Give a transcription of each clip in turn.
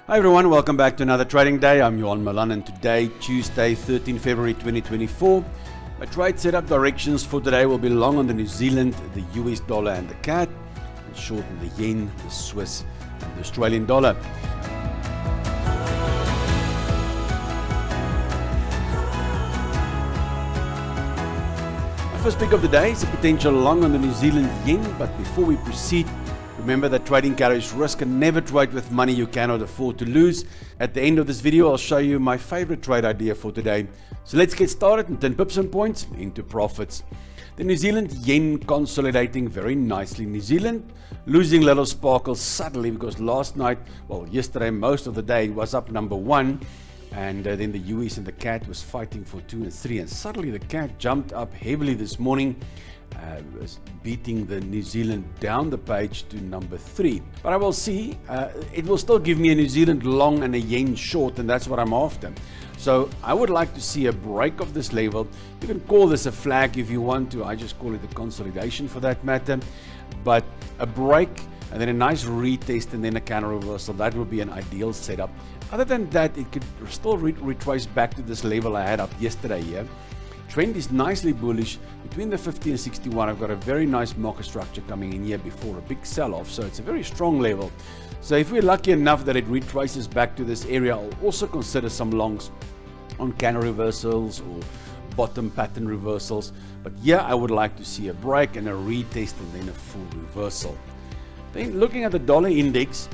Hi everyone, welcome back to another trading day. I'm Johan Milan, and today, Tuesday, 13 February 2024, my trade setup directions for today will be long on the New Zealand, the US dollar and the CAD, and short on the yen, the Swiss and the Australian dollar. My first pick of the day is a potential long on the New Zealand yen, but before we proceed, remember that trading carries risk and never trade with money you cannot afford to lose. At the end of this video, I'll show you my favorite trade idea for today. So let's get started and turn pips and points into profits. The New Zealand yen consolidating very nicely. New Zealand losing little sparkle suddenly because yesterday, most of the day was up number one. And then the US and the CAD was fighting for 2 and 3. And suddenly the CAD jumped up heavily this morning, beating the New Zealand down the page to number 3. But I will see, it will still give me a New Zealand long and a yen short, and that's what I'm after. So I would like to see a break of this level. You can call this a flag if you want to. I just call it a consolidation for that matter. But a break and then a nice retest and then a counter reversal, that would be an ideal setup. Other than that, it could still retrace back to this level I had up yesterday here. Trend is nicely bullish between the 50 and 61. I've got a very nice market structure coming in here before a big sell-off, so it's a very strong level. So if we're lucky enough that it retraces back to this area, I'll also consider some longs on counter reversals or bottom pattern reversals. But yeah, I would like to see a break and a retest and then a full reversal. Then looking at the dollar index,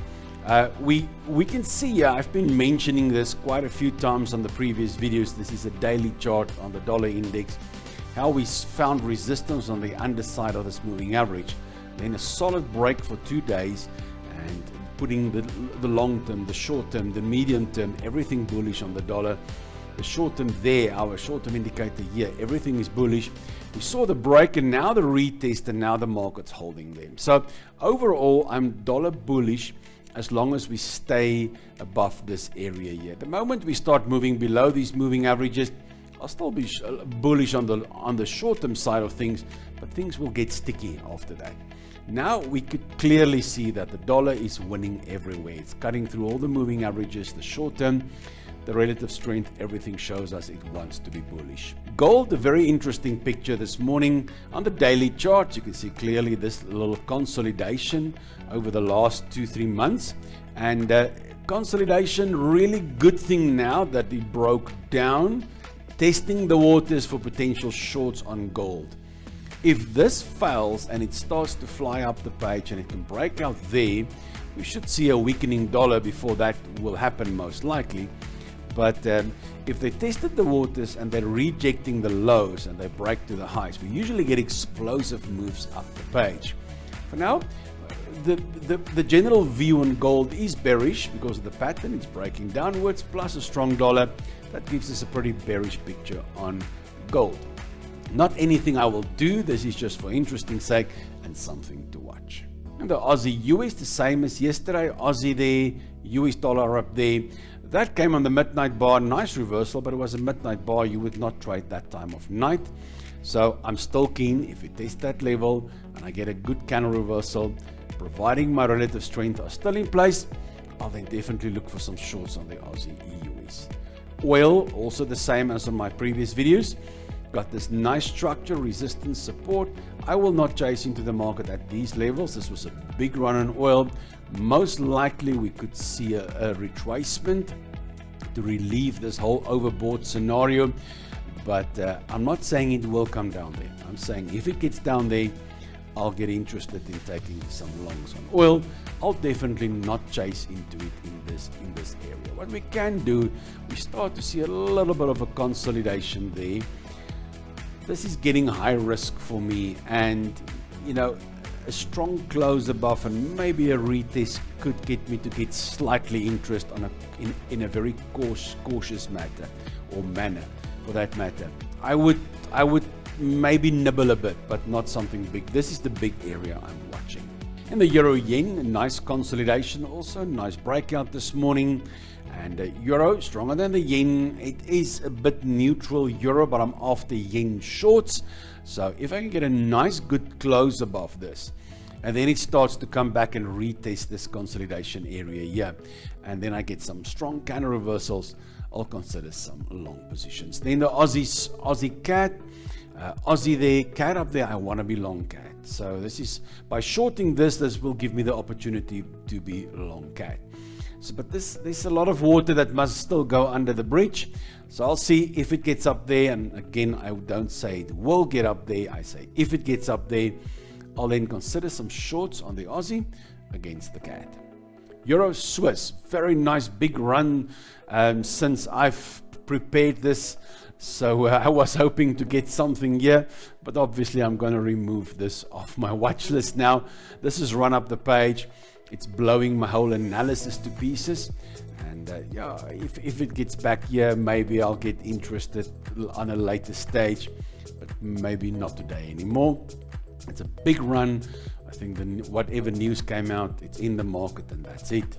we can see, I've been mentioning this quite a few times on the previous videos. This is a daily chart on the dollar index, how we found resistance on the underside of this moving average, then a solid break for 2 days, and putting the long term, the short term, the medium term, everything bullish on the dollar. The short term there, our short term indicator here, everything is bullish. We saw the break and now the retest, and now the market's holding them. So overall, I'm dollar bullish as long as we stay above this area here. The moment we start moving below these moving averages, I'll still be bullish on the short-term side of things, but things will get sticky after that. Now we could clearly see that the dollar is winning everywhere. It's cutting through all the moving averages, the short-term, the relative strength, everything shows us it wants to be bullish. Gold, a very interesting picture this morning. On the daily chart, you can see clearly this little consolidation over the last 2-3 months. And consolidation, really good thing now that it broke down, testing the waters for potential shorts on gold. If this fails and it starts to fly up the page and it can break out there, we should see a weakening dollar before that will happen most likely. But if they tested the waters and they're rejecting the lows and they break to the highs, we usually get explosive moves up the page. For now, the general view on gold is bearish because of the pattern. It's breaking downwards, plus a strong dollar. That gives us a pretty bearish picture on gold. Not anything I will do. This is just for interesting sake and something to watch. And the Aussie US, the same as yesterday. Aussie there, US dollar up there. That came on the midnight bar, nice reversal, but it was a midnight bar. You would not trade that time of night. So I'm still keen if we test that level and I get a good counter reversal, providing my relative strength are still in place, I'll then definitely look for some shorts on the Aussie EUS. Oil, also the same as on my previous videos. Got this nice structure, resistance, support. I will not chase into the market at these levels. This was a big run on oil. Most likely we could see a retracement to relieve this whole overbought scenario, but I'm not saying it will come down there. I'm saying if it gets down there, I'll get interested in taking some longs on oil. I'll definitely not chase into it in this area. What we can do, we start to see a little bit of a consolidation there. This is getting high risk for me, and a strong close above and maybe a retest could get me to get slightly interest on in a very cautious manner for that matter. I would maybe nibble a bit, but not something big. This is the big area I'm watching. In the euro yen, a nice consolidation, also nice breakout this morning. And euro stronger than the yen. It is a bit neutral euro, but I'm after yen shorts. So if I can get a nice good close above this, and then it starts to come back and retest this consolidation area here, and then I get some strong counter reversals, I'll consider some long positions. Then the Aussie CAD, Aussie there, CAD up there, I want to be long CAD. So this is, by shorting this will give me the opportunity to be long CAD. So, but there's a lot of water that must still go under the bridge. So I'll see if it gets up there, and again, I don't say it will get up there, I say if it gets up there, I'll then consider some shorts on the Aussie against the CAD. Euro Swiss, very nice big run since I've prepared this. So I was hoping to get something here, but obviously I'm going to remove this off my watch list now. This is run up the page. It's blowing my whole analysis to pieces. And yeah, if it gets back here, maybe I'll get interested on a later stage, but maybe not today anymore. It's a big run. I think whatever news came out, it's in the market, and that's it.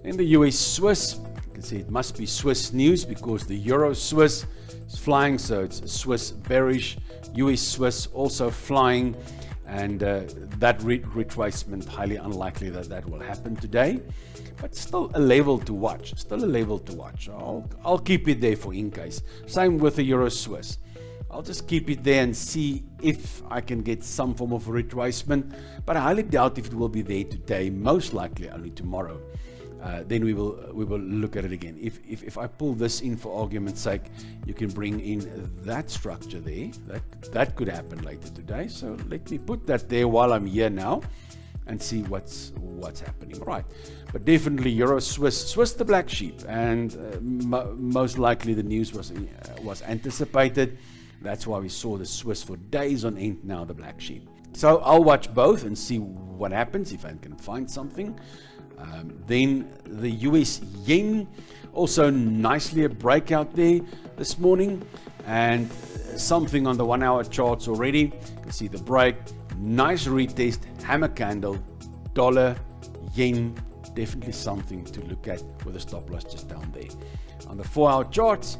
In the US Swiss, you can see it must be Swiss news because the Euro Swiss is flying, so it's Swiss bearish. US Swiss also flying, and that retracement, highly unlikely that will happen today, but still a level to watch. I'll keep it there for in case. Same with the Euro Swiss. I'll just keep it there and see if I can get some form of retracement, but I highly doubt if it will be there today, most likely only tomorrow. Then we will look at it again. If I pull this in for argument's sake, you can bring in that structure there. That could happen later today. So let me put that there while I'm here now and see what's happening. Right, but definitely Euro Swiss the black sheep, and most likely the news was anticipated. That's why we saw the Swiss for days on end, now the black sheep. So I'll watch both and see what happens if I can find something. Then the US yen, also nicely a breakout there this morning, and something on the 1 hour charts already. You can see the break, nice retest, hammer candle, dollar, yen, definitely something to look at with a stop loss just down there. On the 4 hour charts,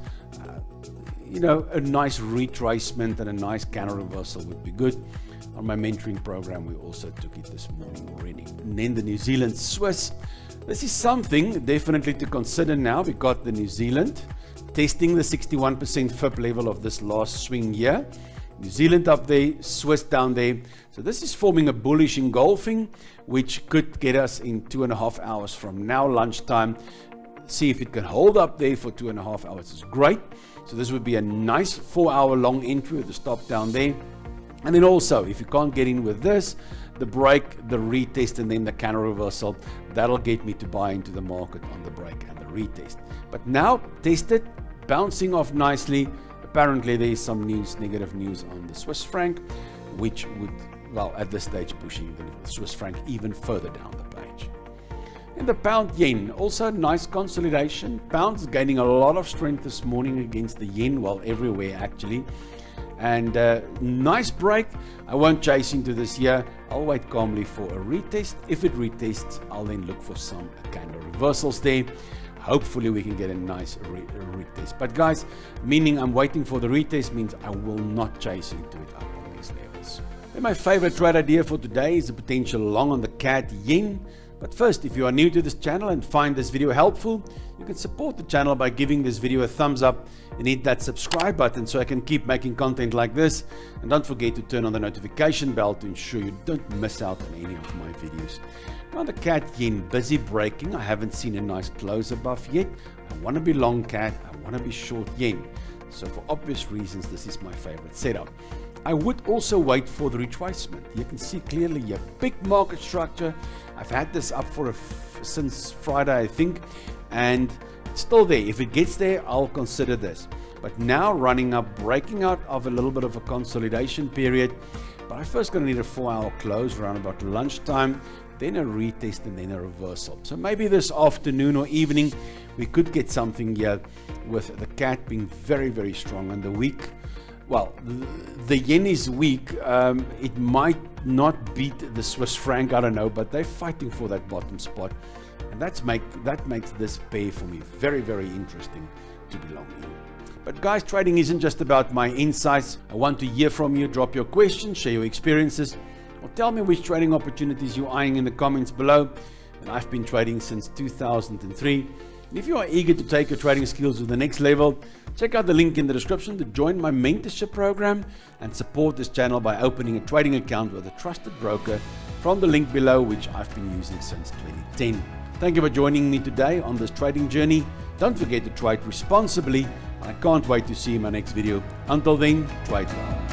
you know, a nice retracement and a nice counter reversal would be good. On my mentoring program, we also took it this morning already. And then the New Zealand Swiss. This is something definitely to consider now. We got the New Zealand testing the 61% FIB level of this last swing here. New Zealand up there, Swiss down there. So this is forming a bullish engulfing, which could get us in 2.5 hours from now, lunchtime. See if it can hold up there for 2.5 hours. It's great. So this would be a nice 4 hour long entry with the stop down there. And then also, if you can't get in with this, the break, the retest, and then the counter reversal, that'll get me to buy into the market on the break and the retest. But now, tested, bouncing off nicely. Apparently, there is some news, negative news on the Swiss franc, which would, well, at this stage, pushing the Swiss franc even further down the page. And the pound yen, also nice consolidation. Pound's gaining a lot of strength this morning against the yen, well, everywhere actually. And nice break. I won't chase into this here. I'll wait calmly for a retest. If it retests, I'll then look for some kind of reversals there. Hopefully we can get a nice retest. But guys, meaning I'm waiting for the retest means I will not chase into it up on these levels. And my favorite trade idea for today is a potential long on the CAD yen. But first, if you are new to this channel and find this video helpful, you can support the channel by giving this video a thumbs up and hit that subscribe button so I can keep making content like this. And don't forget to turn on the notification bell to ensure you don't miss out on any of my videos. Now the CAD yen busy breaking. I haven't seen a nice close above yet. I want to be long CAD, I want to be short yen. So for obvious reasons, this is my favorite setup. I would also wait for the retracement. You can see clearly a big market structure. I've had this up for since Friday, I think, and it's still there. If it gets there, I'll consider this. But now running up, breaking out of a little bit of a consolidation period. But I'm first going to need a 4 hour close around about lunchtime, then a retest, and then a reversal. So maybe this afternoon or evening, we could get something here with the CAD being very, very strong on the week. Well, the yen is weak. It might not beat the Swiss franc, I don't know, but they're fighting for that bottom spot. And that makes this pair for me very, very interesting to belong in. But guys, trading isn't just about my insights. I want to hear from you. Drop your questions, share your experiences. or tell me which trading opportunities you're eyeing in the comments below. And I've been trading since 2003. And if you are eager to take your trading skills to the next level, check out the link in the description to join my mentorship program and support this channel by opening a trading account with a trusted broker from the link below, which I've been using since 2010. Thank you for joining me today on this trading journey. Don't forget to trade responsibly. I can't wait to see you in my next video. Until then, trade well.